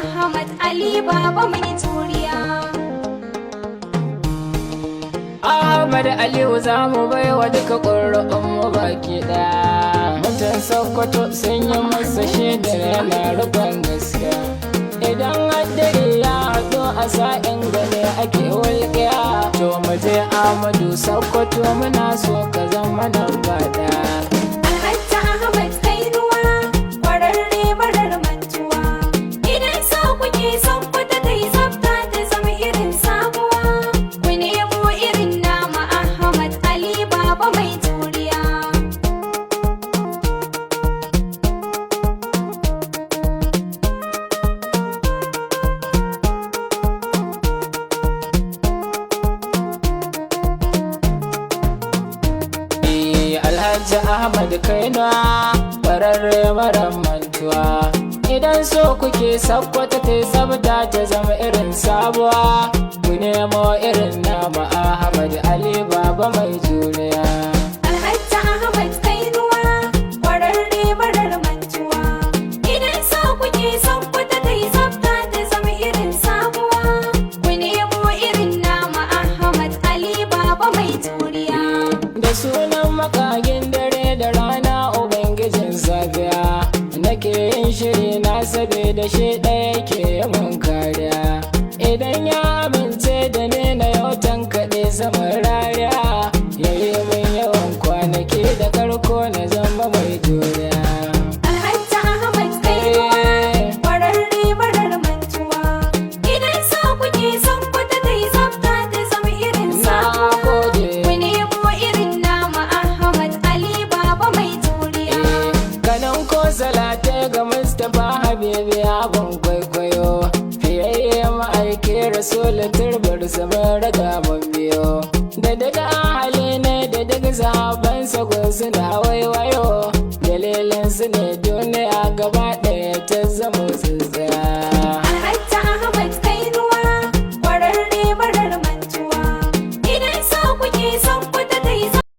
Ahmad Ali baba mai juriya. Ahmad Aliyu za mu bai wa duka ƙuri'unmu baki ɗaya. Mutan Sokoto sun yi masa shaidar yana rufin gaskiya. Idan haddari ya haɗu a sa'in gane ake walƙiya. To mu je Ahmadu Sokoto muna so ka zama nan ba ɗaya. Alhaji Ahmad kai ruwa, kwararre marar mantuwa. Idan so kuke Sokoto ta yi tsafta ta zama irin sabuwa. Ku nemo irin nama Ahmad Ali baba mai juriya. Alhaji Ahmad kaina bararre mara mantuwa. Idan so kuke Sokoto ta yi tsafta ta zama irin sabuwa. Ku nemo irin nama Ahmad Ali baba mai juriya. Alhaji Ahmad kai ruwa, kwararre marar mantuwa. Idan so kuke Sokoto ta yi tsafta ta zama irin sabuwa. Ku nemo irin nama Ahmad Ali baba mai juriya. Da sunan makagin dare da rana ubangijin safiya, nake yin shiri na saboda shi ɗaya ke mun kariya. Idan ya amince da ni na yau tankaɗe saman rariya, yayi min yawan kwanaki da karko na zama mai juriya. Alhaji Ahmad kai ruwa, kwararre marar mantuwa. Idan so kuke Sokoto ta yi tsafta ta zama irin Na sabuwa. gode. Ku nemo irin nama Ahmad Ali baba mai juriya. Kanan ko salate ga Mustapha Habibi abin kwaikwayo. Fiyayye ma'aiki Rasulun turbar saman raga mun biyo. Da daga ahali ne da daga sahabansa gunsu na waiwayo. Dalilin su ne duniya gaba ɗaya ta zama tsintsiya.